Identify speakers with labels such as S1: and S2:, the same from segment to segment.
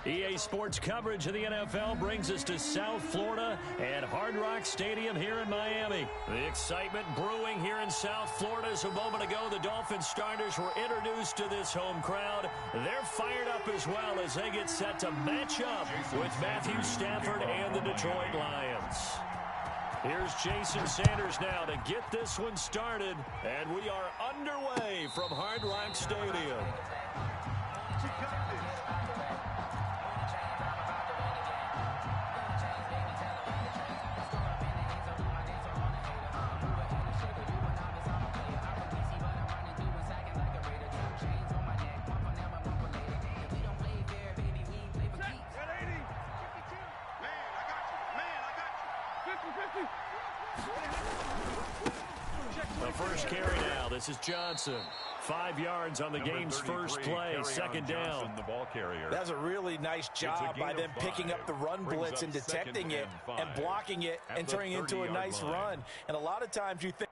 S1: EA Sports coverage of the NFL brings us to South Florida at Hard Rock Stadium here in Miami. The excitement brewing here in South Florida as a moment ago the Dolphins starters were introduced to this home crowd. They're fired up as well as they get set to match up with Matthew Stafford and the Detroit Lions. Here's Jason Sanders now to get this one started, and we are underway from Hard Rock Stadium. The first carry now. This is Johnson. 5 yards on the game's first play. Second down.
S2: The ball carrier.
S3: That's a really nice job by them picking up the run blitz and detecting it and blocking it and turning it into a nice run. And a lot of times you think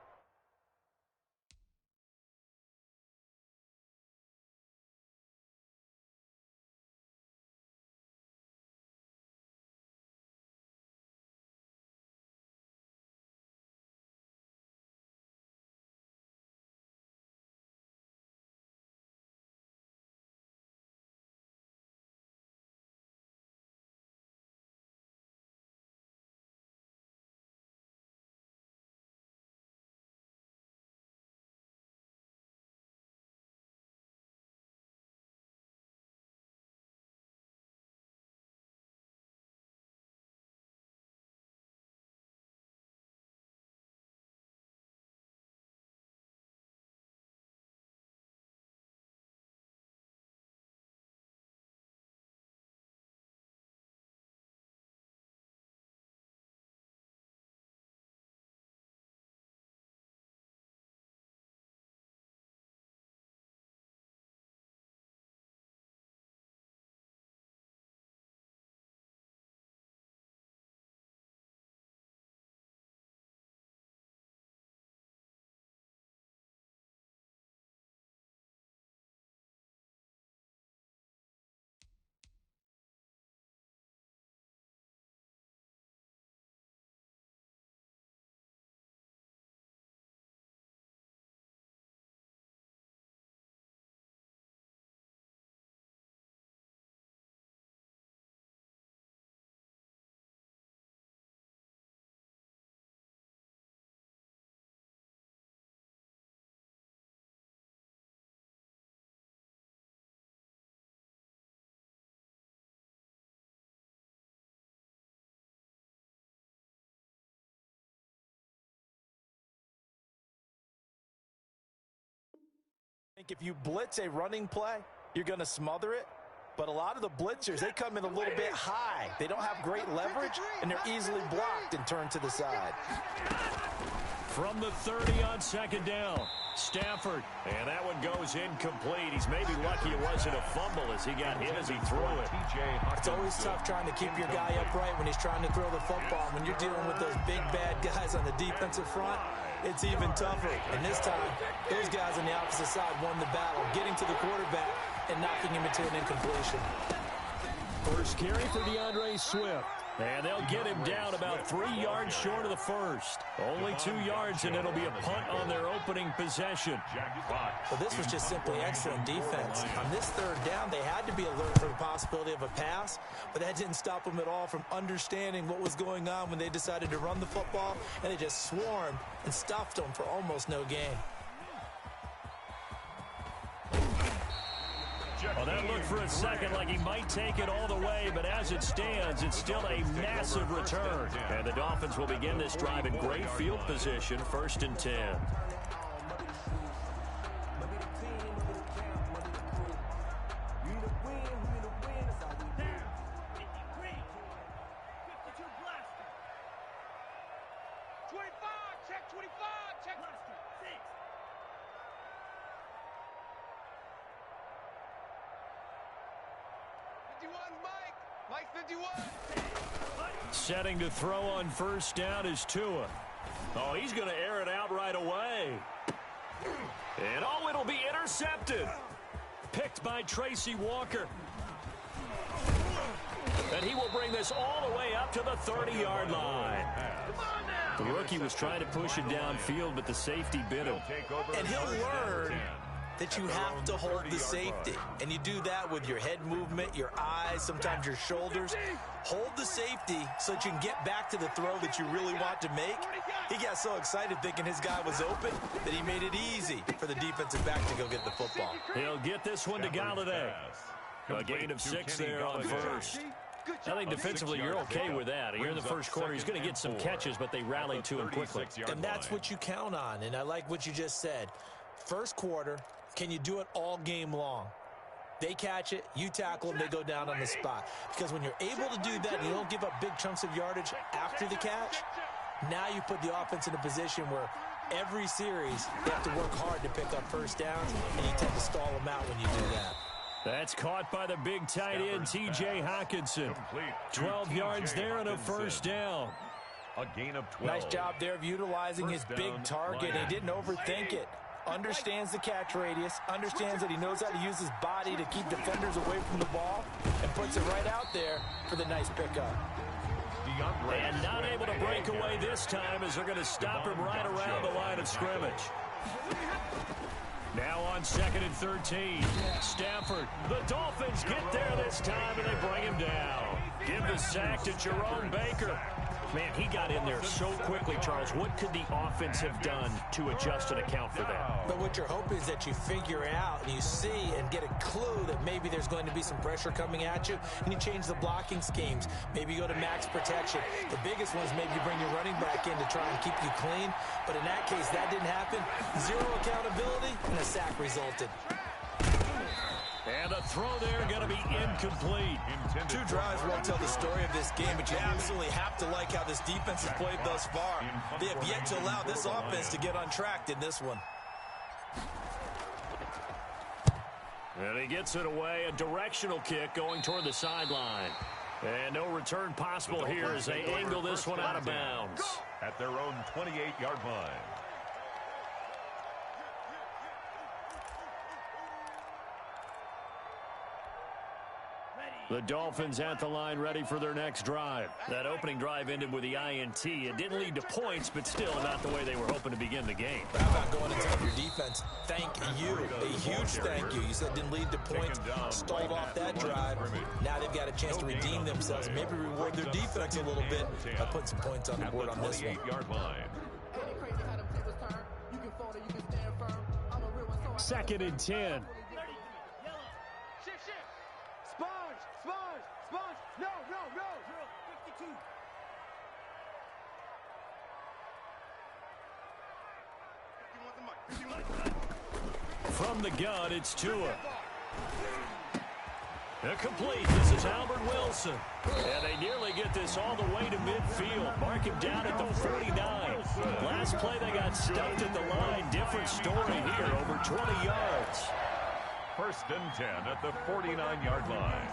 S3: if you blitz a running play, you're going to smother it. But a lot of the blitzers, they come in a little bit high. They don't have great leverage, and they're easily blocked and turned to the side.
S1: From the 30 on second down, Stafford. And that one goes incomplete. He's maybe lucky it wasn't a fumble as he got hit as he threw it.
S3: It's always tough trying to keep your guy upright when he's trying to throw the football. When you're dealing with those big, bad guys on the defensive front, it's even tougher. And this time, those guys on the opposite side won the battle, getting to the quarterback and knocking him into an incompletion.
S1: First carry for DeAndre Swift. And they'll get him down about 3 yards short of the first. Only 2 yards, and it'll be a punt on their opening possession.
S3: Well, this was just simply excellent defense. On this third down, they had to be alert for the possibility of a pass, but that didn't stop them at all from understanding what was going on when they decided to run the football, and they just swarmed and stuffed them for almost no gain.
S1: Well, that looked for a second like he might take it all the way, but as it stands, it's still a massive return. And the Dolphins will begin this drive in great field position, 1st and 10. Setting to throw on first down is Tua. Oh, he's going to air it out right away. And oh, it'll be intercepted. Picked by Tracy Walker. And he will bring this all the way up to the 30-yard line. The rookie was trying to push it downfield, but the safety bit him.
S3: And he'll learn that you have to hold the safety. And you do that with your head movement, your eyes, sometimes your shoulders. Hold the safety so that you can get back to the throw that you really want to make. He got so excited thinking his guy was open that he made it easy for the defensive back to go get the football.
S1: He'll get this one to Galladay. A gain of 6 there on first. I think defensively you're okay with that. Here in the first quarter, he's going to get some catches, but they rallied to him quickly.
S3: And that's what you count on, and I like what you just said. First quarter, can you do it all game long? They catch it, you tackle them, they go down on the spot. Because when you're able to do that and you don't give up big chunks of yardage after the catch, now you put the offense in a position where every series they have to work hard to pick up first downs, and you tend to stall them out when you do that.
S1: That's caught by the big tight end, T.J. Hawkinson. 12 yards there and a first down.
S2: A gain of 12.
S3: Nice job there of utilizing his big target. He didn't overthink it. Understands the catch radius, understands that he knows how to use his body to keep defenders away from the ball, and puts it right out there for the nice pickup.
S1: And not able to break away this time as they're going to stop him right around the line of scrimmage. Now on 2nd and 13, Stafford. The Dolphins get there this time, and they bring him down. Give the sack to Jerome Baker. Man, he got in there so quickly, Charles. What could the offense have done to adjust and account for that?
S3: But what you're hoping is that you figure out and you see and get a clue that maybe there's going to be some pressure coming at you, and you change the blocking schemes. Maybe you go to max protection. The biggest one is maybe you bring your running back in to try and keep you clean. But in that case, that didn't happen. Zero accountability, and a sack resulted.
S1: And a throw there going to be incomplete.
S3: 2 drives won't tell the story of this game, but you absolutely have to like how this defense has played thus far. They have yet to allow this offense to get untracked in this one.
S1: And he gets it away, a directional kick going toward the sideline. And no return possible here as they angle this one out of bounds.
S2: At their own 28-yard line.
S1: The Dolphins at the line ready for their next drive. That opening drive ended with the INT. It didn't lead to points, but still not the way they were hoping to begin the game.
S3: How about going and telling your defense, thank you, a huge thank you. You said didn't lead to points, stalled off that drive. Now they've got a chance to redeem themselves, maybe reward their defense a little bit by putting some points on the board on this one.
S2: 28-yard line.
S1: 2nd and 10. From the gun, it's Tua. Complete. This is Albert Wilson. And they nearly get this all the way to midfield. Mark him down at the 49. Last play, they got stuffed at the line. Different story here, over 20 yards.
S2: 1st and 10 at the 49-yard line.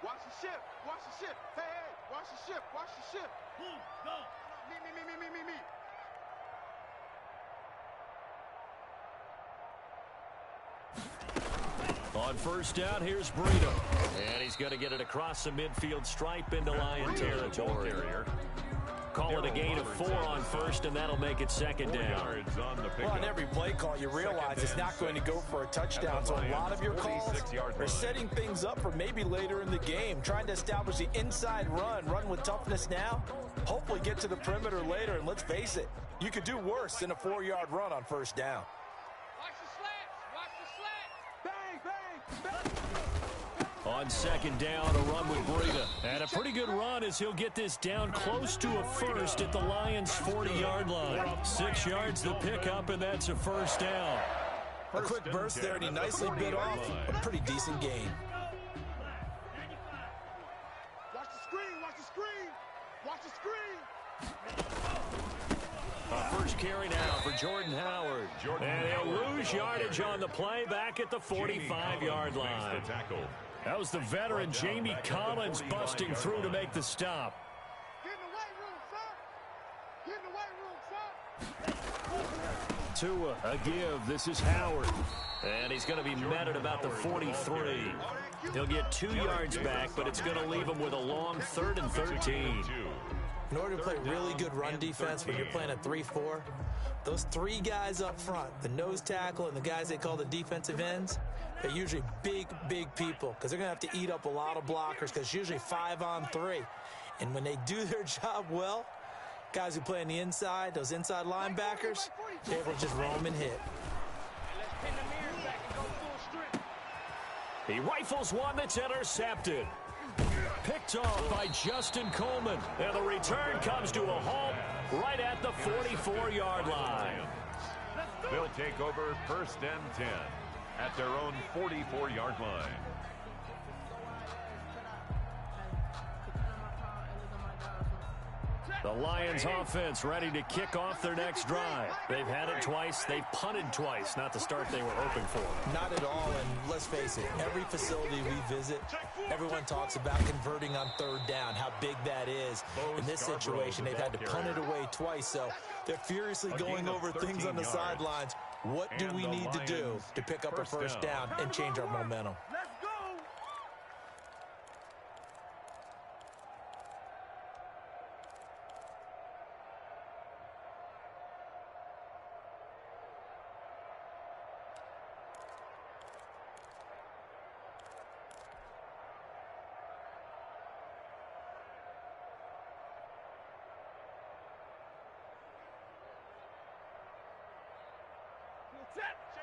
S4: Watch the ship. Watch the ship. Hey, hey. Watch the ship. Watch the ship. Go. Me.
S1: On 1st down, here's Breida. And he's going to get it across the midfield stripe into Lion territory. Call it a gain of 4 on 1st, and that'll make it 2nd down.
S3: Well, on every play call, you realize it's not going to go for a touchdown. So a lot of your calls are setting things up for maybe later in the game, trying to establish the inside run with toughness now, hopefully get to the perimeter later. And let's face it, you could do worse than a 4-yard run on 1st down.
S1: On 2nd down, a run with Breida. And a pretty good run as he'll get this down close to a 1st at the Lions' 40-yard line. 6 yards the pickup, and that's a 1st down.
S3: A quick burst there, and he nicely bit off a pretty decent gain.
S4: Watch the screen. Watch the screen. Watch the screen.
S1: First carry now for Jordan Howard. And he'll lose yardage on the play back at the 45-yard line. That was the veteran Jamie Collins busting through to make the stop.
S4: Get in the weight room, sir. Get in the
S1: Tua. A give. This is Howard. And he's going to be met at about the 43. He'll get 2 yards back, but it's going to leave him with a long 3rd and 13.
S3: In order to play really good run defense when you're playing a 3-4, those 3 guys up front, the nose tackle and the guys they call the defensive ends, they're usually big, big people because they're going to have to eat up a lot of blockers because it's usually 5 on 3. And when they do their job well, guys who play on the inside, those inside linebackers, they're able to just roam and hit.
S1: He rifles one that's intercepted. Picked off by Justin Coleman. And the return comes to a halt right at the 44-yard line.
S2: They'll take over 1st and 10 at their own 44-yard line.
S1: The Lions offense ready to kick off their next drive. They've had it twice. They've punted twice. Not the start they were hoping for.
S3: Not at all, and let's face it, every facility we visit, everyone talks about converting on 3rd down, how big that is. In this situation, they've had to punt it away twice, so they're furiously going over things on the sidelines. What do we need to do to pick up a 1st down and change our momentum?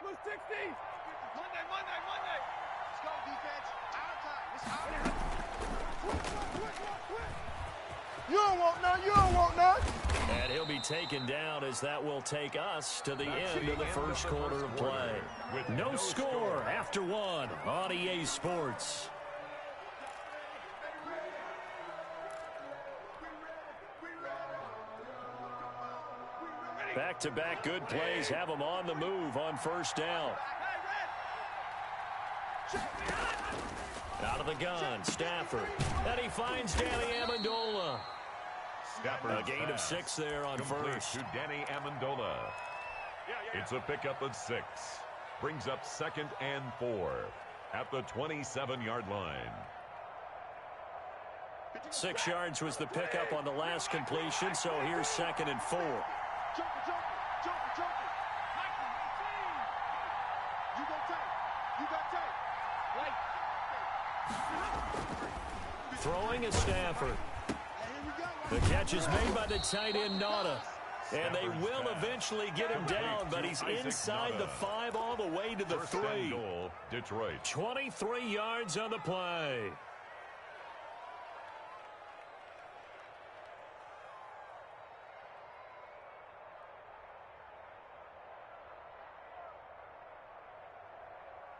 S4: Blue 60s. Monday. Let's go, defense. Our time. It's our time. You don't want none.
S1: And he'll be taken down as that will take us to the end of the first quarter of play. No score after 1 on EA Sports. Back-to-back good plays have them on the move on 1st down. Out of the gun, Stafford. And he finds Danny Amendola. A gain of 6 there on 1st.
S2: To Danny Amendola. It's a pickup of 6. Brings up 2nd and 4 at the 27-yard line.
S1: 6 yards was the pickup on the last completion, so here's 2nd and 4.
S4: Jumper. You got tape.
S1: Throwing is Stafford. The catch is made by the tight end, Nada. And they will eventually get him down, but he's inside the 5 all the way to the 3.
S2: Detroit.
S1: 23 yards on the play.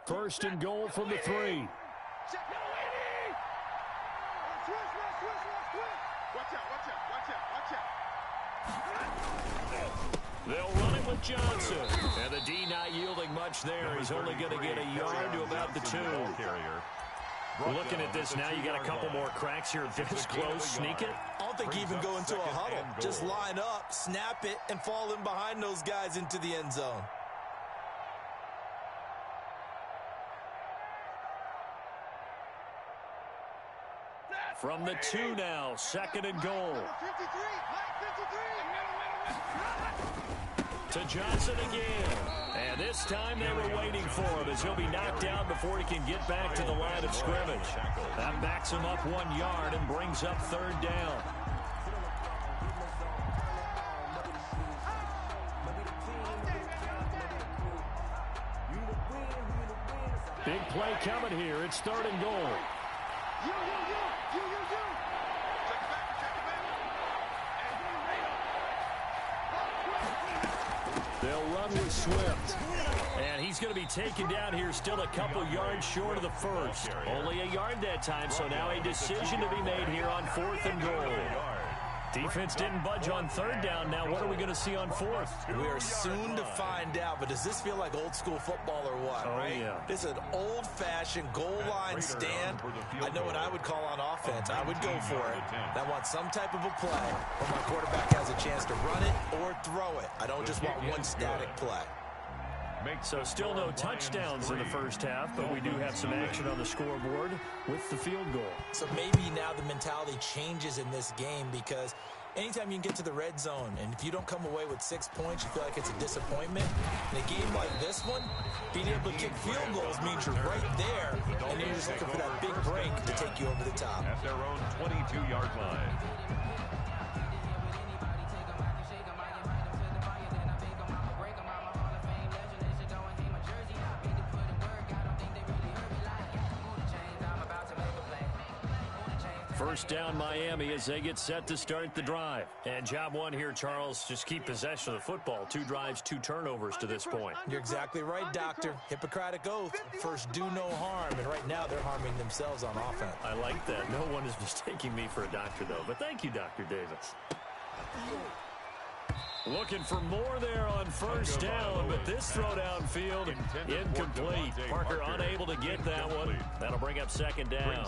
S1: First and goal from the 3. They'll run it with Johnson. And the D not yielding much there. He's only going to get a yard to about the 2. Looking at this now, you got a couple more cracks here this close. Sneak it.
S3: I don't think even go into a huddle. Just line up, snap it, and fall in behind those guys into the end zone.
S1: From the 2 now, 2nd and goal. To Johnson again. And this time they were waiting for him as he'll be knocked down before he can get back to the line of scrimmage. That backs him up 1 yard and brings up 3rd down. Big play coming here. It's 3rd and goal. They'll run with Swift. And he's going to be taken down here still a couple yards short of the 1st. Only a yard that time, so now a decision to be made here on 4th and goal. Defense didn't budge on third down. Now what are we going to see on fourth?
S3: We are soon to find out, but does this feel like old school football or what?
S1: Oh, yeah.
S3: This is an old-fashioned goal line stand. I know what I would call on offense. I would go for it. I want some type of a play where my quarterback has a chance to run it or throw it. I don't just want one static play.
S1: So still no touchdowns in the first half, but we do have some action on the scoreboard with the field goal. So
S3: maybe now the mentality changes in this game, because anytime you can get to the red zone, and if you don't come away with 6 points, you feel like it's a disappointment. In a game like this one, being able to kick field goals means you're right there, and you're just looking for that big break to take you over the top.
S2: At their own 22-yard line.
S1: First down, Miami, as they get set to start the drive. And job one here, Charles, just keep possession of the football. 2 drives, 2 turnovers to this point.
S3: You're exactly right, Doctor. Hippocratic oath. First, do no harm. And right now, they're harming themselves on offense.
S1: I like that. No one is mistaking me for a doctor, though. But thank you, Dr. Davis. Looking for more there on first down, but this throw downfield incomplete. Parker unable to get that one. That'll bring up second down.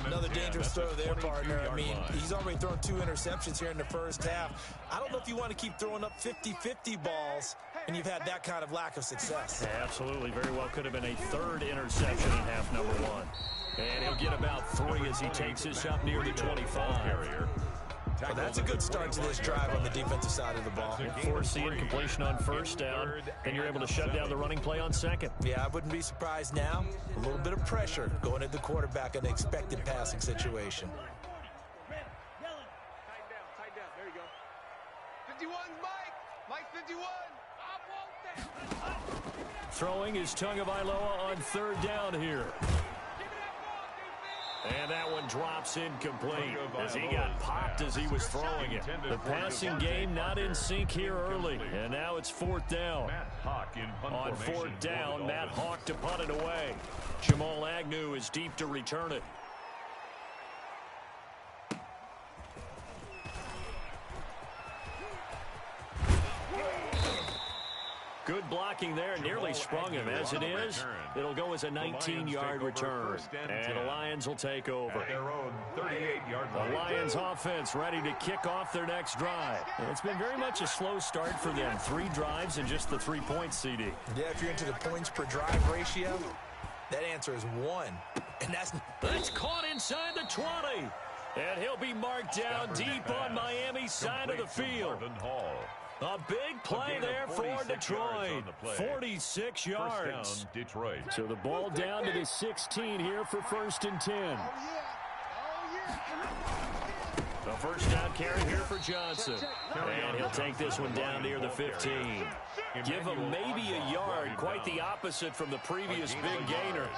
S3: Another dangerous throw there, partner. I mean, he's already thrown 2 interceptions here in the first half. I don't know if you want to keep throwing up 50-50 balls, and you've had that kind of lack of success.
S1: Yeah, absolutely. Very well could have been a 3rd interception in half number 1. And he'll get about 3 as he takes this up near the 25.
S3: Well, that's a good start to this drive on the defensive side of the ball.
S1: Force the incompletion on first down, and you're able to shut down the running play on second.
S3: Yeah, I wouldn't be surprised now. A little bit of pressure going at the quarterback in an expected passing situation.
S4: Tight down. There you go. 51's Mike. Mike 51. I want that.
S1: Throwing is Tagovailoa on third down here. And that one drops incomplete as he got popped as he was throwing it. The passing game not in sync here early. And now it's 4th down. On 4th down, Matt Hawk to punt it away. Jamal Agnew is deep to return it. Good blocking there, nearly sprung him. As it is, it'll go as a 19-yard return. And the Lions will take over. The Lions offense ready to kick off their next drive. And it's been very much a slow start for them. 3 drives and just the 3 points, CD.
S3: Yeah, if you're into the points per drive ratio, that answer is 1. And
S1: that's caught inside the 20. And he'll be marked down deep on Miami's side of the field. A big play there for Detroit. 46 yards. So the ball down to the 16 here for 1st and 10. The first down carry here for Johnson. And he'll take this one down near the 15. Give him maybe a yard. Quite the opposite from the previous big gainer.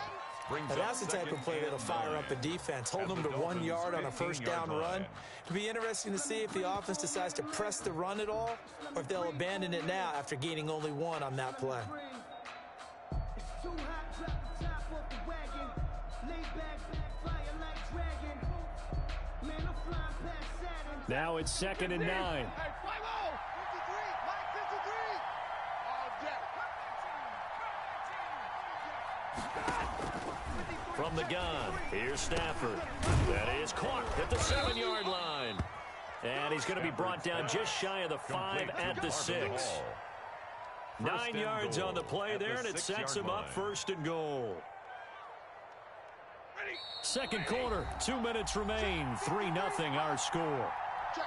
S3: Now that's the type of play that'll fire up a defense. Hold them to 1 yard on a first down run. It'll be interesting to see if the offense decides to press the run at all, or if they'll abandon it now after gaining only 1 on that play.
S1: Now it's 2nd and 9. From the gun, here's Stafford. That is caught at the 7-yard line. And he's going to be brought down just shy of the 5 at the 6. 9 yards on the play there, and it sets him up 1st and goal. Second quarter, 2 minutes remain. 3-0 our score.
S4: Check.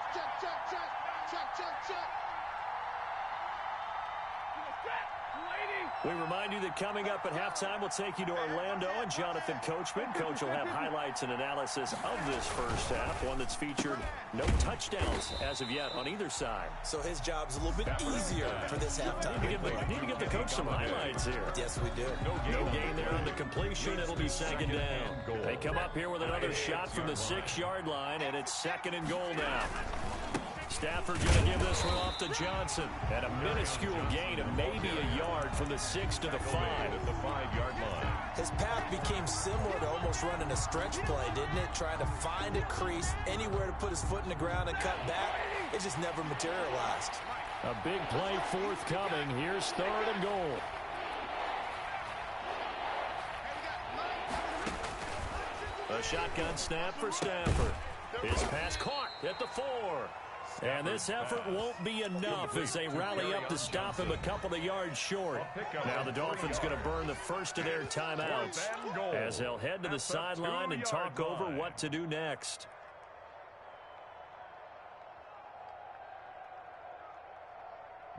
S1: We remind you that coming up at halftime, we'll take you to Orlando and Jonathan Coachman. Coach will have highlights and analysis of this first half, one that's featured no touchdowns as of yet on either side.
S3: So his job's a little bit easier for this halftime.
S1: Need to give the coach some highlights here.
S3: Yes, we do.
S1: No gain there on the completion. It'll be 2nd down. They come up here with another shot from the 6-yard line, and it's 2nd and goal now. Stafford going to give this one off to Johnson. And a minuscule gain of maybe a yard from the 6 to the 5.
S2: At the 5-yard line.
S3: His path became similar to almost running a stretch play, didn't it? Trying to find a crease, anywhere to put his foot in the ground and cut back. It just never materialized.
S1: A big play forthcoming. Here's 3rd and goal. A shotgun snap for Stafford. His pass caught at the 4. And this effort won't be enough as they rally up to stop him a couple of yards short. Now the Dolphins going to burn the first of their timeouts as they'll head to the sideline and talk over what to do next.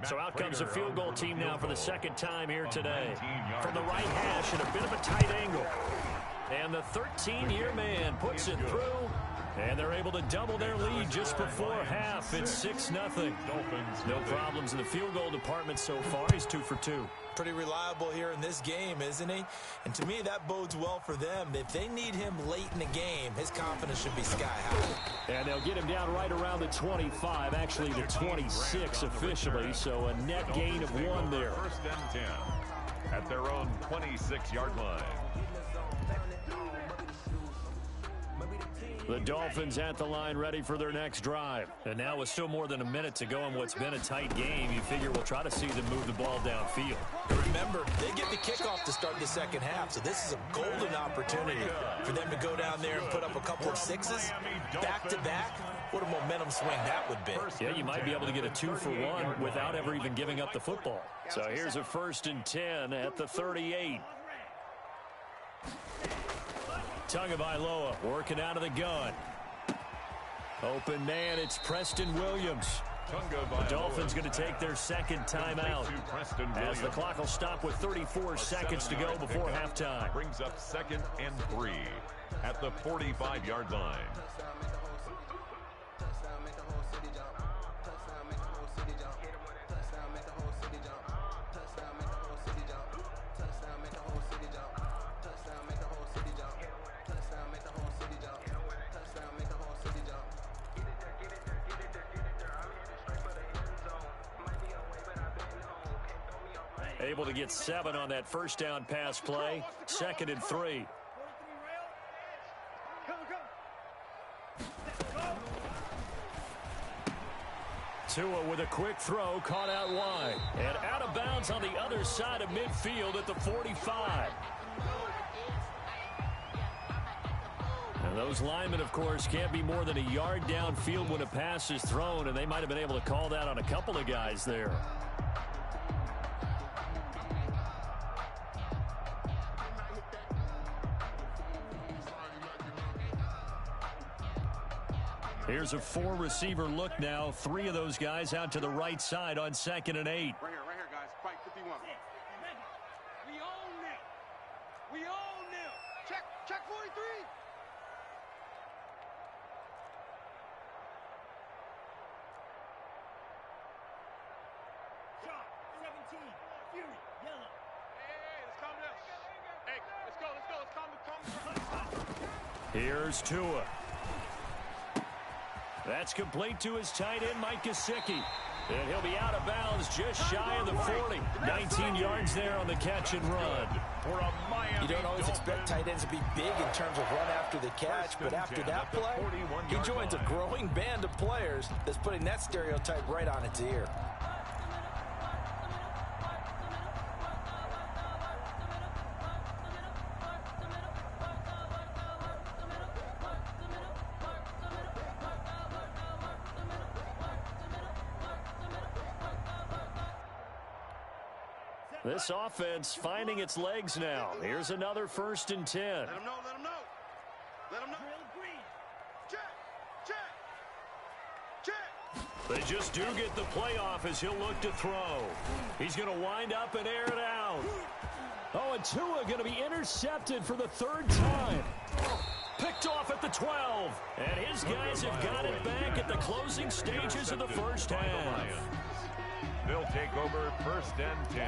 S1: So out comes the field goal team now for the second time here today. From the right hash at a bit of a tight angle. And the 13-year man puts it through. And they're able to double their lead just before half. It's 6-0. No problems in the field goal department so far. He's 2 for 2.
S3: Pretty reliable here in this game, isn't he? And to me, that bodes well for them. If they need him late in the game, his confidence should be sky high.
S1: And they'll get him down right around the 25, actually the 26 officially. So a net gain of 1 there.
S2: 1st and 10 at their own 26-yard line.
S1: The Dolphins at the line ready for their next drive. And now with still more than a minute to go in what's been a tight game, you figure we'll try to see them move the ball downfield.
S3: Remember, they get the kickoff to start the second half, so this is a golden opportunity for them to go down there and put up a couple of sixes back-to-back. What a momentum swing that would be.
S1: Yeah, you might be able to get a 2-for-1 without ever even giving up the football. So here's a 1st and 10 at the 38. Tagovailoa working out of the gun. Open man, it's Preston Williams. The Dolphins going to take their second timeout as the clock will stop with 34 seconds to go before halftime.
S2: Brings up 2nd and 3 at the 45-yard line.
S1: Able to get 7 on that first down pass play. 2nd and 3. Tua with a quick throw, caught out wide. And out of bounds on the other side of midfield at the 45. And those linemen, of course, can't be more than a yard downfield when a pass is thrown, and they might have been able to call that on a couple of guys there. Here's a 4-receiver look now. 3 of those guys out to the right side on 2nd and 8.
S4: Right here, guys. Fight 51. We own them. We own them. Check 43.
S5: Shot 17. Fury. Yellow.
S4: Hey, let's calm down. Hey, let's go. Let's calm down.
S1: Here's Tua. That's complete to his tight end, Mike Gesicki. And he'll be out of bounds just shy of the 40. 19 yards there on the catch and run.
S3: You don't always expect tight ends to be big in terms of run after the catch, but after that play, he joins a growing band of players that's putting that stereotype right on its ear.
S1: This offense finding its legs now. Here's another 1st and 10.
S4: Let him know. Let him know. Let him know. Check.
S1: They just do get the playoff as he'll look to throw. He's going to wind up and air it out. Oh, and Tua going to be intercepted for the 3rd time. Picked off at the 12. And his guys have got it back at the closing stages of the first half.
S2: They'll take over 1st and 10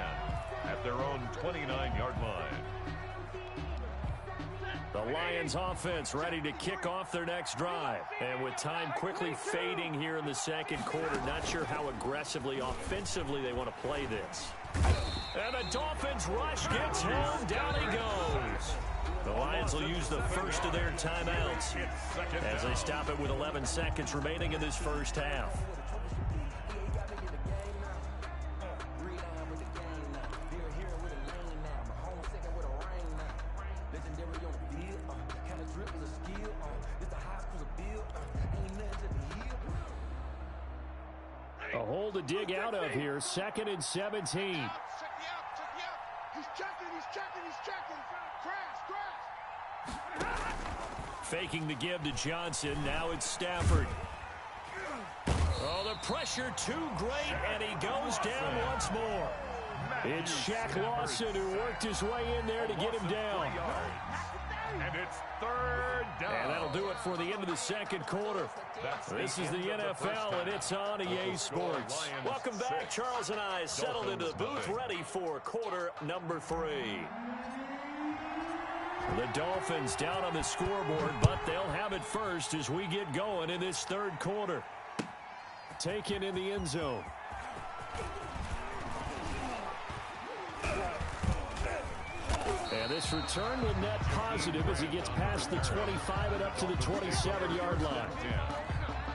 S2: at their own 29-yard line.
S1: The Lions offense ready to kick off their next drive. And with time quickly fading here in the second quarter, not sure how aggressively, offensively they want to play this. And the Dolphins rush gets home. Down he goes. The Lions will use the first of their timeouts as they stop it with 11 seconds remaining in this first half. A hole to dig out of here. 2nd and 17.
S4: Check me out. He's checking. Crash.
S1: Faking the give to Johnson. Now it's Stafford. Oh, the pressure too great, and he goes down once more. It's Shaq Lawson who worked his way in there to get him down.
S2: And it's 3rd down.
S1: And that'll do it for the end of the second quarter. This is the NFL, and it's on EA Sports. Welcome back. Charles and I settled into the booth, ready for quarter number 3. The Dolphins down on the scoreboard, but they'll have it first as we get going in this third quarter. Taken in the end zone. And this return will net positive as he gets past the 25 and up to the 27-yard line.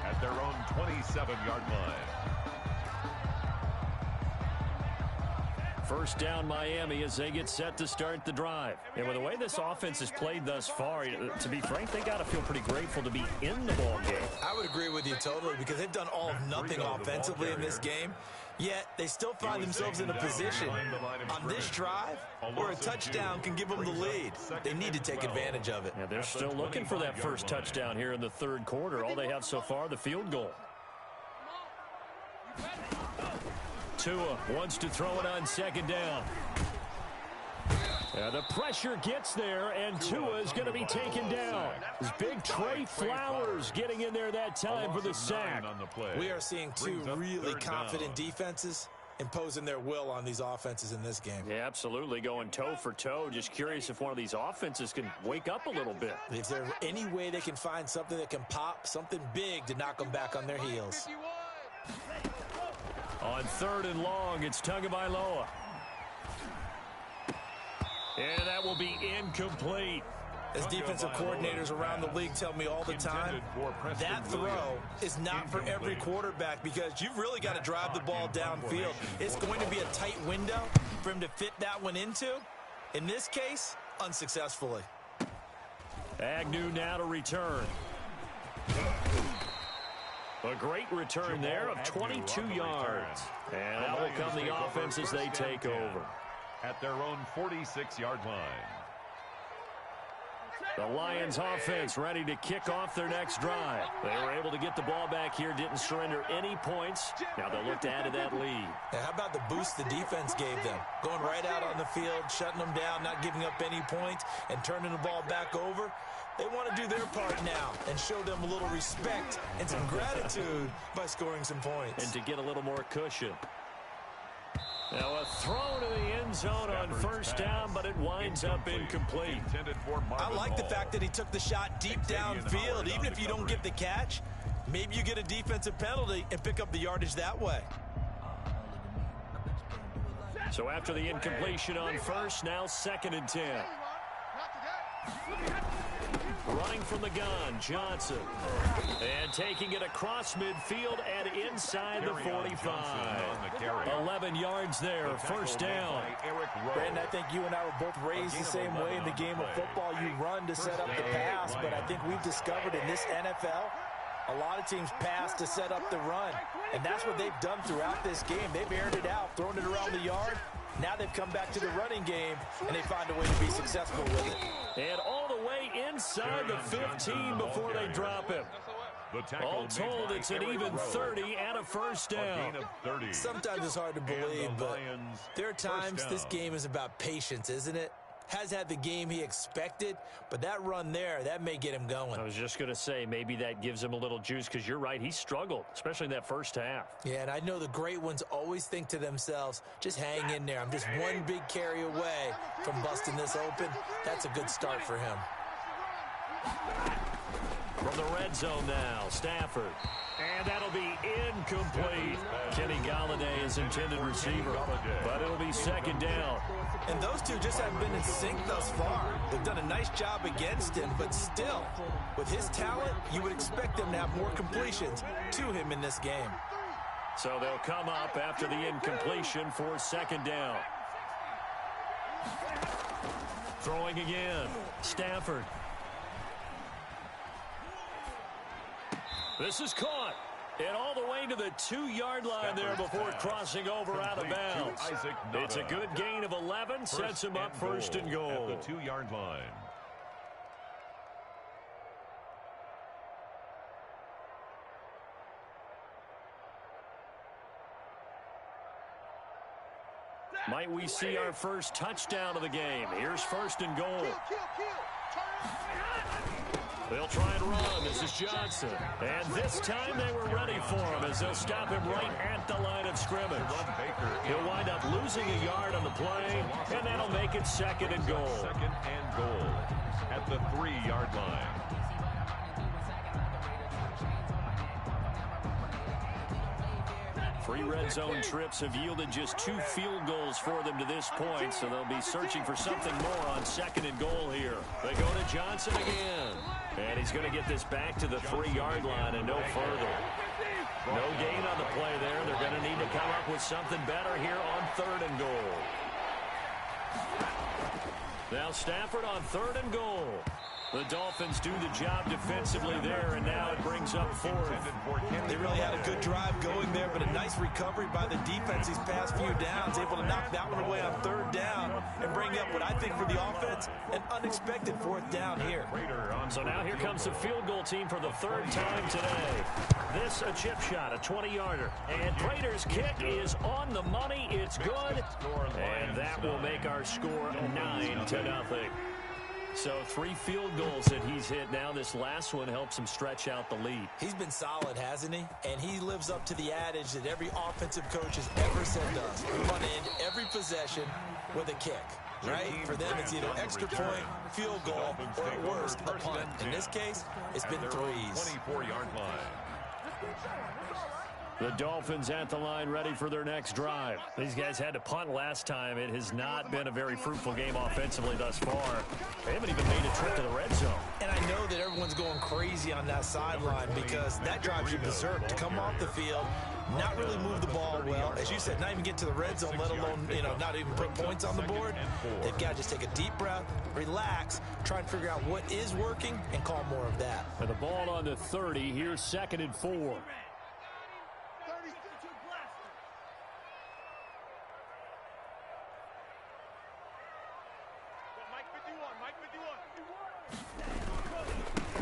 S2: At their own 27-yard line.
S1: First down Miami as they get set to start the drive. And with the way this offense has played thus far, to be frank, they got to feel pretty grateful to be in the ball game.
S3: I would agree with you totally because they've done all of nothing offensively in this game. Yet they still find themselves in a position on this drive where a touchdown can give them the lead. They need to take advantage of it.
S1: Yeah, they're still looking for that first touchdown here in the third quarter. All they have so far, the field goal. Tua wants to throw it on second down. The pressure gets there, and Tua is going to be taken down. This big Trey Flowers getting in there that time for the sack.
S3: We are seeing two really confident defenses imposing their will on these offenses in this game.
S1: Yeah, absolutely, going toe for toe. Just curious if one of these offenses can wake up a little bit.
S3: Is there any way they can find something that can pop, something big to knock them back on their heels?
S1: On 3rd and long, it's Tagovailoa. And that will be incomplete.
S3: As defensive coordinators around the league tell me all the time, that throw is not for every quarterback because you've really got to drive the ball downfield. It's going to be a tight window for him to fit that one into. In this case, unsuccessfully.
S1: Agnew now to return. A great return there of 22 yards. And that will come the offense as they take over.
S2: At their own 46-yard line.
S1: The Lions offense ready to kick off their next drive. They were able to get the ball back here, didn't surrender any points. Now they'll look to add to that lead.
S3: Now, how about the boost the defense gave them? Going right out on the field, shutting them down, not giving up any points, and turning the ball back over. They want to do their part now and show them a little respect and some gratitude by scoring some points.
S1: And to get a little more cushion. Now a throw to the end zone on first down, but it winds up incomplete.
S3: I like the fact that he took the shot deep downfield. Even if you don't get the catch, maybe you get a defensive penalty and pick up the yardage that way.
S1: So after the incompletion on first, now 2nd and 10. Running from the gun, Johnson. And taking it across midfield and inside the 45. 11 yards there, first down.
S3: Brandon, I think you and I were both raised the same way in the game of football. You run to set up the pass, but I think we've discovered in this NFL, a lot of teams pass to set up the run. And that's what they've done throughout this game. They've aired it out, thrown it around the yard. Now they've come back to the running game, and they find a way to be successful with it.
S1: And all the way inside the 15 before they drop him. All told, it's an even 30 and a first down.
S3: Sometimes it's hard to believe, but there are times this game is about patience, isn't it? Has had the game he expected, but that run there, that may get him going.
S1: I was just going to say, maybe that gives him a little juice, because you're right, he struggled, especially in that first half.
S3: Yeah, and I know the great ones always think to themselves, just hang in there. I'm just one big carry away from busting this open. That's a good start for him.
S1: From the red zone now, Stafford. And that'll be incomplete. Kenny Galladay is intended receiver, but it'll be second down.
S3: And those two just haven't been in sync thus far. They've done a nice job against him, but still, with his talent, you would expect them to have more completions to him in this game.
S1: So they'll come up after the incompletion for second down. Throwing again, Stafford. This is caught. And all the way to the 2-yard line there before crossing over out of bounds. It's a good gain of 11, sets him up first and goal.
S2: At the 2-yard line.
S1: Might we see our first touchdown of the game? Here's first and goal. They'll try and run. This is Johnson. And this time they were ready for him as they'll stop him right at the line of scrimmage. He'll wind up losing a yard on the play, and that'll make it second and goal.
S2: Second and goal at the 3-yard line.
S1: Three red zone trips have yielded just 2 field goals for them to this point, so they'll be searching for something more on second and goal here. They go to Johnson again. And he's going to get this back to the 3-yard line and no further. No gain on the play there. They're going to need to come up with something better here on third and goal. Now Stafford on third and goal. The Dolphins do the job defensively there, and now it brings up fourth.
S3: They really had a good drive going there, but a nice recovery by the defense these past few downs, able to knock that one away on third down and bring up what I think for the offense, an unexpected fourth down here.
S1: So now here comes the field goal team for the third time today. This a chip shot, a 20-yarder. And Prater's kick is on the money. It's good. And that will make our score 9-0. So 3 field goals that he's hit now. This last one helps him stretch out the lead.
S3: He's been solid, hasn't he? And he lives up to the adage that every offensive coach has ever said does. We want to end every possession with a kick, right? For them, it's either extra point, field goal, or at worst, a punt. In this case, it's been threes.
S2: 24-yard line.
S1: The Dolphins at the line ready for their next drive. These guys had to punt last time. It has not been a very fruitful game offensively thus far. They haven't even made a trip to the red zone.
S3: And I know that everyone's going crazy on that sideline because that drives you berserk to come off the field, not really move the ball well. As you said, not even get to the red zone, let alone, not even put points on the board. They've got to just take a deep breath, relax, try and figure out what is working, and call more of that.
S1: And the ball on the 30. Here's second and 4.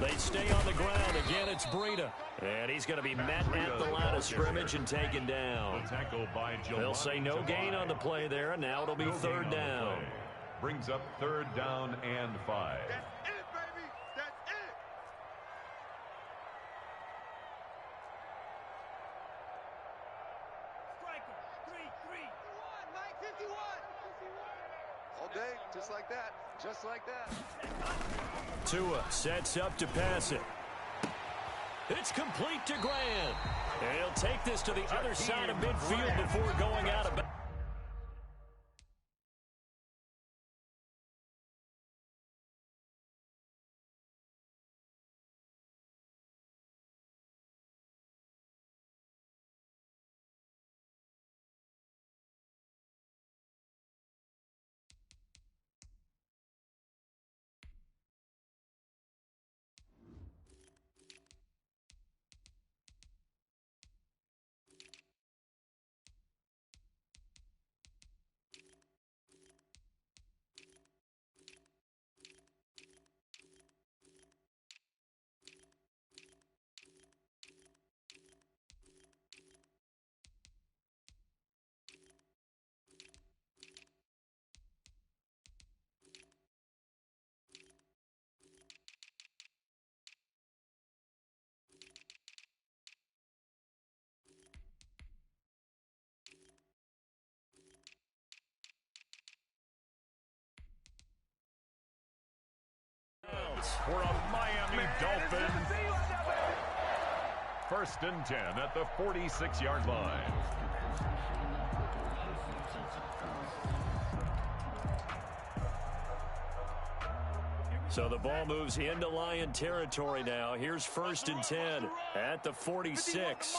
S1: They stay on the ground. Again, it's Breida. And he's going to be met at the line of scrimmage and taken down. They'll say no gain on the play there, and now it'll be third down.
S2: Brings up third down and 5.
S4: That's it, baby. That's it.
S5: Striker, 3-3.
S4: Mike, 51. All day, just like that. Just like that.
S1: Tua sets up to pass it. It's complete to Grant. And he'll take this to the other side of midfield before going out of bounds.
S2: yards for a Miami Dolphin. 1st and 10 at the 46-yard line.
S1: So the ball moves into Lion territory now. Here's 1st and 10 at the 46.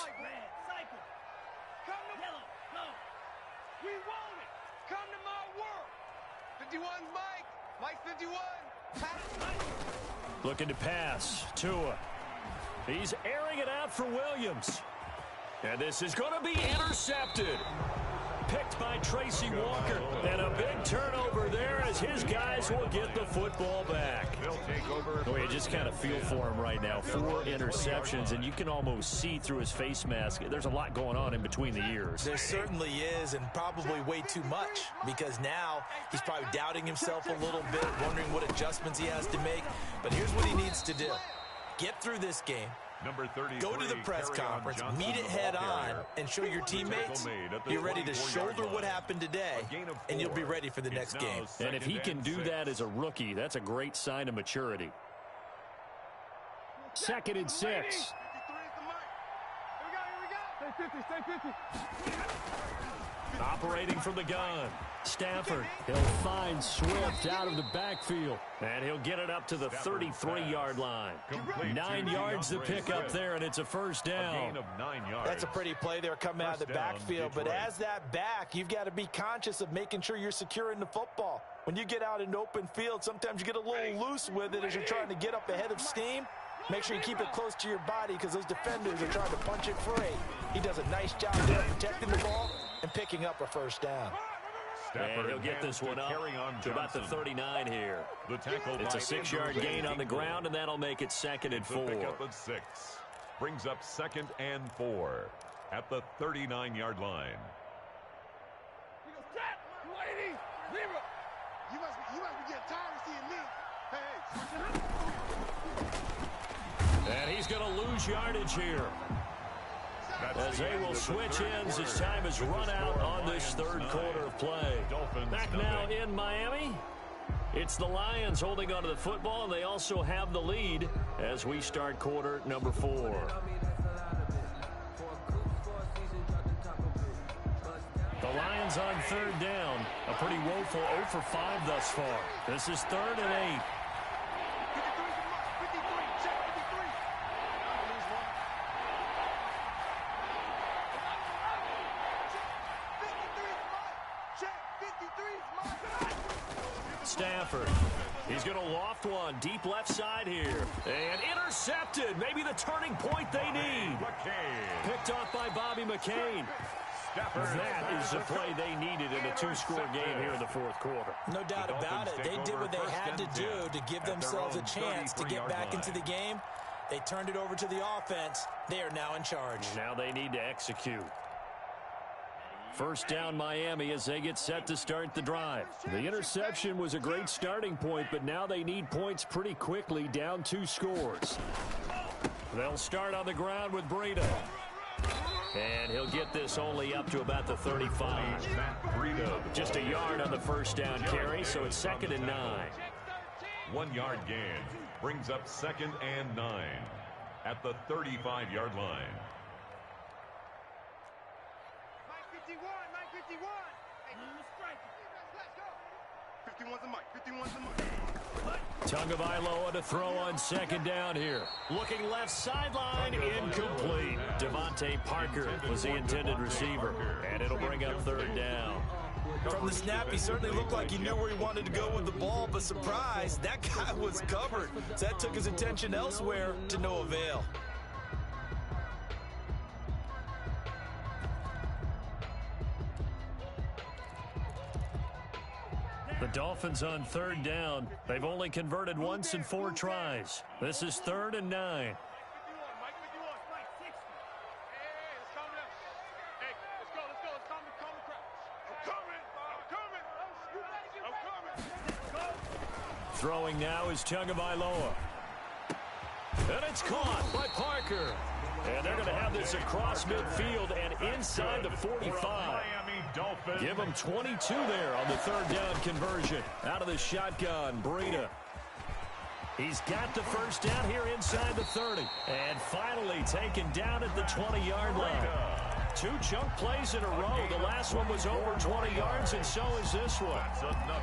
S4: We want it. Come to my world. 51's Mike. Mike 51.
S1: Looking to pass. Tua. He's airing it out for Williams. And this is going to be intercepted. Picked by Tracy Walker. And a big turnover there as his guys will get the football back.
S2: They'll take over.
S1: Well, you just kind of feel for him right now. 4 interceptions, and you can almost see through his face mask. There's a lot going on in between the ears.
S3: There certainly is, and probably way too much, because now he's probably doubting himself a little bit, wondering what adjustments he has to make. But here's what he needs to do. Get through this game.
S2: Number 33,
S3: Go to the press conference, meet it head on, and show your teammates you're ready to shoulder what happened today, and you'll be ready for the next game.
S1: And if he can do that as a rookie, that's a great sign of maturity. 2nd and 6. Operating from the gun. Stafford, he'll find Swift out of the backfield. And he'll get it up to the 33-yard line. 9 yards to pick up there, and it's a 1st down.
S2: A gain of 9 yards.
S3: That's a pretty play there coming out of the backfield. But as that back, you've got to be conscious of making sure you're securing the football. When you get out in open field, sometimes you get a little loose with it as you're trying to get up ahead of steam. Make sure you keep it close to your body because those defenders are trying to punch it free. He does a nice job there protecting the ball and picking up a 1st down.
S1: And he'll get this one up to about the 39 here. It's a 6-yard gain on the ground, and that'll make it 2nd and 4.
S2: Pick up at 6. Brings up 2nd and 4 at the 39-yard line.
S4: You must be getting tired of seeing me. Hey,
S1: And he's going to lose yardage here. As they will switch ends as time has run out on this 3rd quarter of play. Back now in Miami. It's the Lions holding onto the football, and they also have the lead as we start quarter number 4. The Lions on 3rd down. A pretty woeful 0 for 5 thus far. This is 3rd and 8. Stafford. He's going to loft one deep left side here. And intercepted. Maybe the turning point they need. Picked off by Bobby McCain. That is the play they needed in a 2-score game here in the 4th quarter.
S3: No doubt about it. They did what they had to do to give themselves a chance to get back into the game. They turned it over to the offense. They are now in charge.
S1: Now they need to execute. 1st down Miami as they get set to start the drive. The interception was a great starting point, but now they need points pretty quickly, down 2 scores. They'll start on the ground with Breida. And he'll get this only up to about the 35. Just a yard on the 1st down carry, so it's 2nd and 9.
S2: 1-yard gain brings up 2nd and 9 at the 35-yard line.
S4: 51's the mic. 51's the mic.
S1: Tagovailoa to throw on 2nd down here. Looking left sideline, incomplete. Devontae Parker was the intended receiver, and it'll bring up 3rd down.
S3: From the snap, he certainly looked like he knew where he wanted to go with the ball, but surprise, that guy was covered. So that took his attention elsewhere to no avail.
S1: The Dolphins on 3rd down. They've only converted once in 4 tries. This is 3rd and 9.
S4: 51, Mike 51. Mike 60. Hey, let's calm down. Hey, let's go. Let's calm the crowd. I'm coming.
S1: Throwing now is Tagovailoa. And it's caught by Parker. And they're going to have this across midfield and inside the 45. Give them 22 there on the 3rd down conversion. Out of the shotgun, Breida. He's got the first down here inside the 30. And finally taken down at the 20-yard line. 2 chunk plays in a row. The last one was over 20 yards, and so is this one.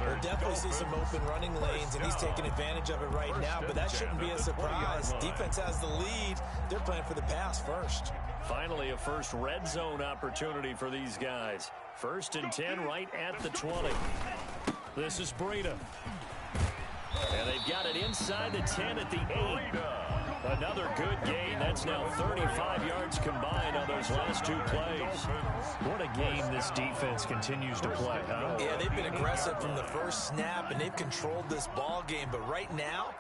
S3: We'll definitely see some open running lanes, and he's taking advantage of it right now, but that shouldn't be a surprise. Defense has the lead. They're playing for the pass first.
S1: Finally, a first red zone opportunity for these guys. 1st and 10 right at the 20. This is Breida. And they've got it inside the 10 at the 8. Another good gain. That's now 35 yards combined on those last 2 plays. What a game this defense continues to play, huh?
S3: Yeah, they've been aggressive from the first snap, and they've controlled this ball game. But right now,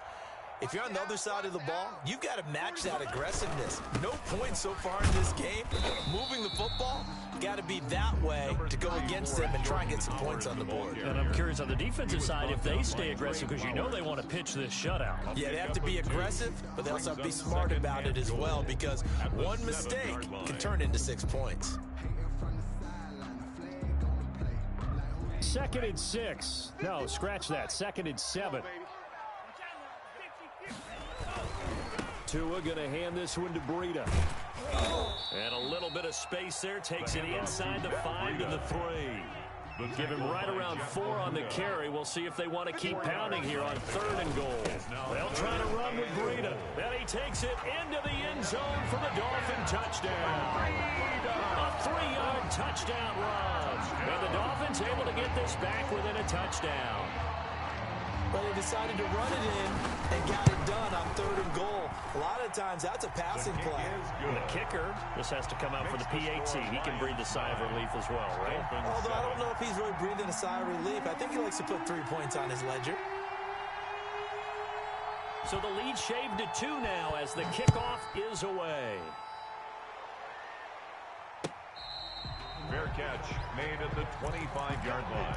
S3: if you're on the other side of the ball, you've got to match that aggressiveness. No points so far in this game. Moving the football, got to be that way to go against them and try and get some points on the board.
S1: And I'm curious on the defensive side if they stay aggressive, because you know they want to pitch this shutout.
S3: Yeah, they have to be aggressive, but they also have to be smart about it as well, because one mistake can turn into 6 points.
S1: 2nd and 6. No, scratch that. 2nd and 7. Tua going to hand this one to Breida. And a little bit of space there. Takes it inside the 5 to the 3. Give him right around 4 on the carry. We'll see if they want to keep pounding here on 3rd and goal. They'll try to run with Breida. And he takes it into the end zone for the Dolphin touchdown. A 3-yard touchdown run. And the Dolphins able to get this back within a touchdown.
S3: But they decided to run it in and got it done on 3rd and goal. A lot of times, that's a passing play.
S1: And the kicker just has to come out for the PAT. He can breathe a sigh of relief as well, right?
S3: Although I don't know if he's really breathing a sigh of relief. I think he likes to put 3 points on his ledger.
S1: So the lead shaved to 2 now as the kickoff is away.
S2: Fair catch made at the 25-yard line.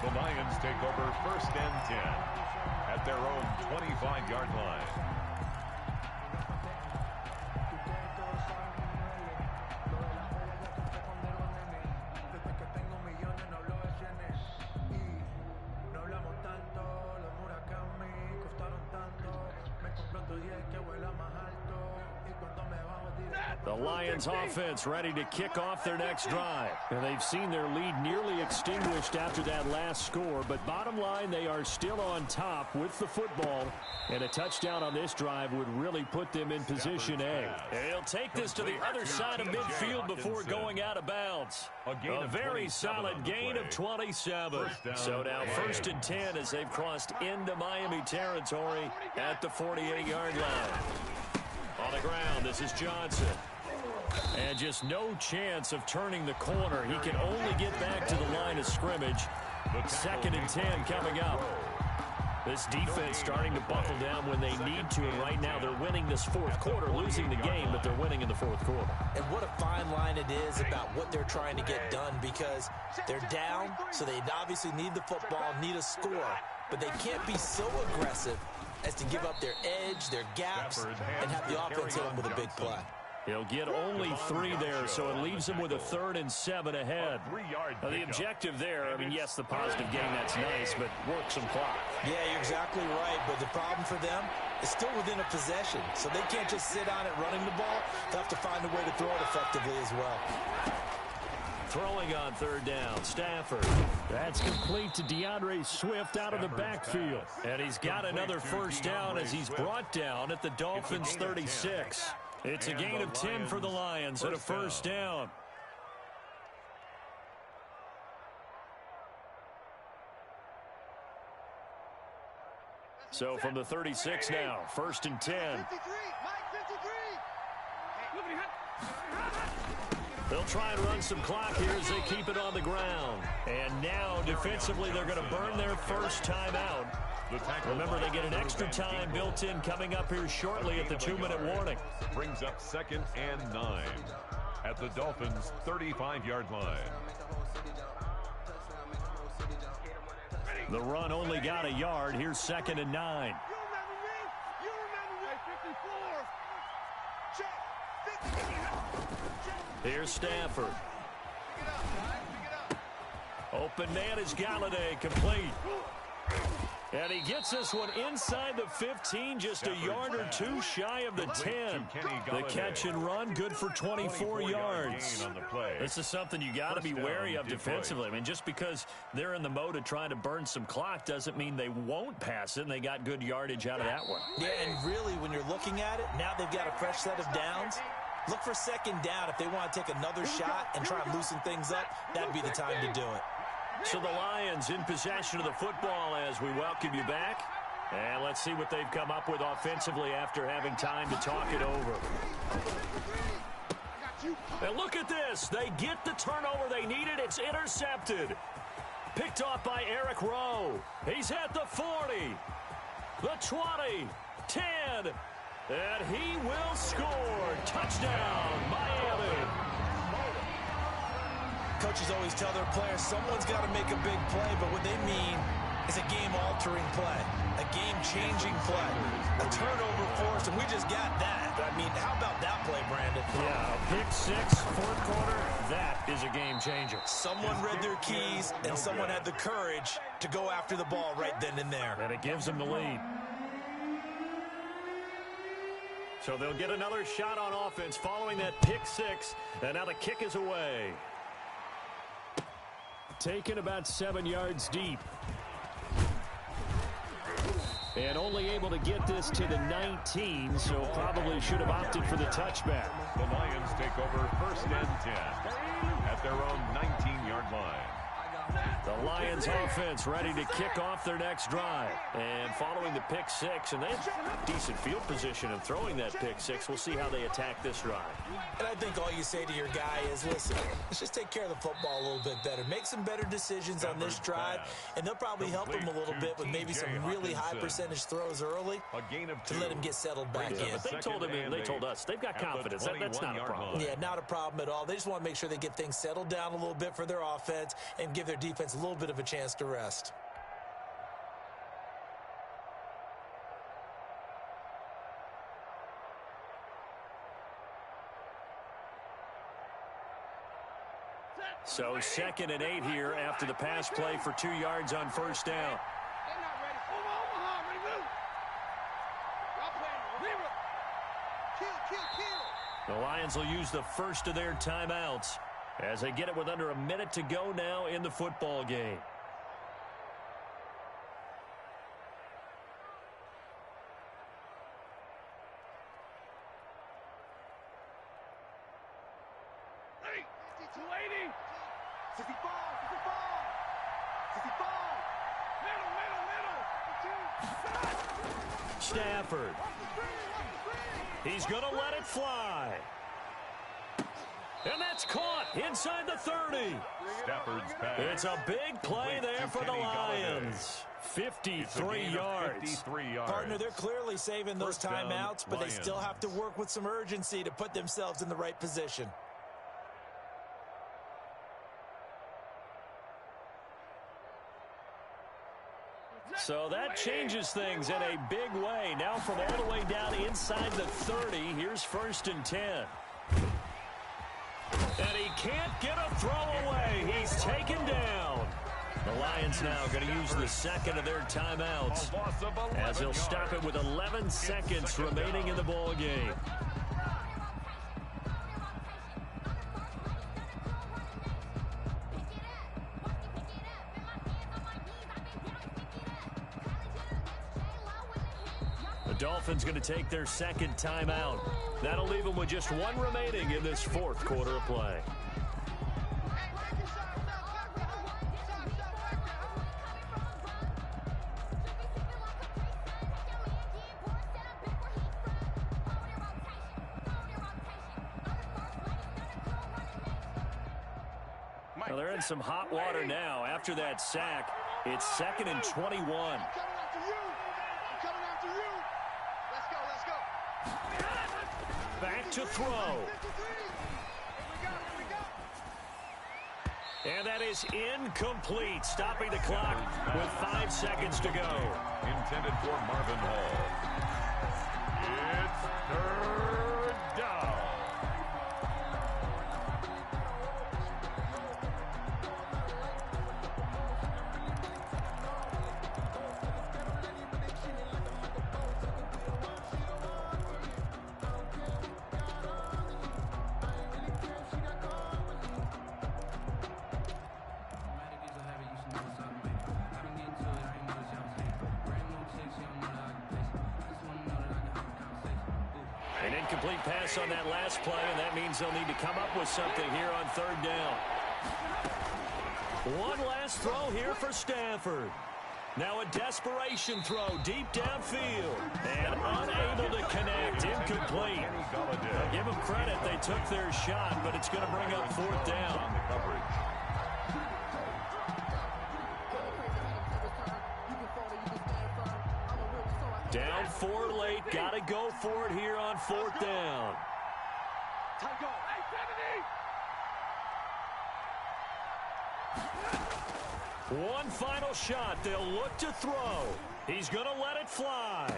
S2: The Lions take over 1st and 10 at their own 25-yard line.
S1: The Lions offense ready to kick off their next drive. And they've seen their lead nearly extinguished after that last score. But bottom line, they are still on top with the football. And a touchdown on this drive would really put them in position A. They'll take this to the other side of midfield before going out of bounds. A very solid gain of 27. So now 1st and 10 as they've crossed into Miami territory at the 48-yard line. On the ground, this is Johnson. And just no chance of turning the corner. He can only get back to the line of scrimmage. 2nd and 10 coming up. This defense starting to buckle down when they need to, and right now they're winning this 4th quarter, losing the game, but they're winning in the 4th quarter.
S3: And what a fine line it is about what they're trying to get done, because they're down, so they obviously need the football, need a score, but they can't be so aggressive as to give up their edge, their gaps, and have the offense hit them with a big play.
S1: He'll get only 3 there, so it leaves him with a 3rd and 7 ahead. Now, the objective there, I mean, yes, the positive gain, that's nice, but work some clock.
S3: Yeah, you're exactly right, but the problem for them is still within a possession, so they can't just sit on it running the ball. They'll have to find a way to throw it effectively as well.
S1: Throwing on 3rd down, Stafford. That's complete to DeAndre Swift out of the backfield. And he's got another first down as he's brought down at the Dolphins' 36. It's a gain of 10 for the Lions and a first down. So from the 36 now, 1st and 10. They'll try and run some clock here as they keep it on the ground. And now, defensively, they're going to burn their first timeout. Remember, they get an extra time built in coming up here shortly at the 2-minute warning.
S2: Brings up 2nd and 9 at the Dolphins' 35-yard line.
S1: The run only got a yard. Here's 2nd and 9. Here's Stafford. Open man is Galladay, complete. And he gets this one inside the 15, just a yard or two shy of the 10. The catch and run, good for 24 yards. This is something you got to be wary of defensively. I mean, just because they're in the mode of trying to burn some clock doesn't mean they won't pass it, and they got good yardage out of that one.
S3: Yeah, and really, when you're looking at it, now they've got a fresh set of downs. Look for second down. If they want to take another shot and try and loosen things up, that'd be the time to do it.
S1: So the Lions in possession of the football as we welcome you back. And let's see what they've come up with offensively after having time to talk it over. And look at this. They get the turnover they needed. It's intercepted. Picked off by Eric Rowe. He's at the 40, the 20, 10, and he will score. Touchdown, Miami.
S3: Coaches always tell their players someone's got to make a big play, but what they mean is a game-altering play, a game-changing play, a turnover force, and we just got that. I mean, how about that play, Brandon?
S1: Yeah, a pick six, fourth quarter, that is a game-changer.
S3: Someone read their keys, and someone had the courage to go after the ball right then and there.
S1: And it gives them the lead. So they'll get another shot on offense following that pick six, and now the kick is away. Taken about 7 yards deep. And only able to get this to the 19, so probably should have opted for the touchback.
S2: The Lions take over first and 10 at their own 19-yard line.
S1: The Lions offense ready to kick off their next drive. And following the pick six, and they have decent field position in throwing that pick six. We'll see how they attack this drive.
S3: And I think all you say to your guy is, listen, let's just take care of the football a little bit better. Make some better decisions on this drive, and they'll probably help him a little bit with maybe some really high percentage throws early to let him get settled back in.
S1: But they told him, and they told us, they've got confidence. That's not a problem.
S3: Yeah, not a problem at all. They just want to make sure they get things settled down a little bit for their offense and give their defense a little bit of a chance to rest.
S1: So 2nd and 8 here after the pass play for 2 yards on first down.
S4: They're not ready. Omaha, ready, move. Y'all playing zero. Kill.
S1: The Lions will use the first of their timeouts as they get it with under a minute to go now in the football game.
S4: Hey, 280. 65. Middle.
S1: Stafford. He's going to let it fly. And that's caught inside the 30.
S2: Stafford's pass.
S1: It's a big play there for the Lions. 53 yards.
S3: Partner, they're clearly saving those timeouts, but they still have to work with some urgency to put themselves in the right position.
S1: So that changes things in a big way. Now from all the way down inside the 30, here's 1st and 10. And he can't get a throw away. He's taken down. The Lions now going to use the second of their timeouts as they'll stop it with 11 seconds remaining in the ball game. The Dolphins going to take their second timeout. That'll leave them with just one remaining in this fourth quarter of play. Well, they're in some hot water now. After that sack, it's 2nd and 21. Back to throw. And that is incomplete, stopping the clock with 5 seconds to go.
S2: Intended for Marvin Hall. It's 3rd down.
S1: Incomplete pass on that last play, and that means they'll need to come up with something here on third down. One last throw here for Stafford. Now a desperation throw deep downfield. And unable to connect. Incomplete. I'll give them credit. They took their shot, but it's going to bring up fourth down. Down 4 late. Got to go for it here on fourth down. One final shot. They'll look to throw. He's going to let it fly.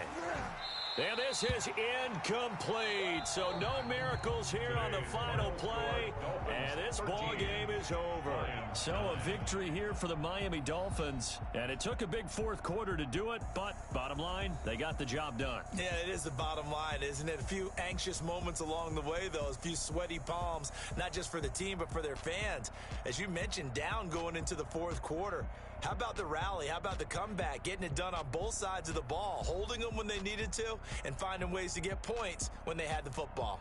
S1: And this is incomplete. So no miracles here on the final play. And this ball game is over. So a victory here for the Miami Dolphins. And it took a big fourth quarter to do it. But bottom line, they got the job done.
S3: Yeah, it is the bottom line, isn't it? A few anxious moments along the way, though. A few sweaty palms, not just for the team, but for their fans. As you mentioned, down going into the fourth quarter. How about the rally? How about the comeback? Getting it done on both sides of the ball. Holding them when they needed to and finding ways to get points when they had the football.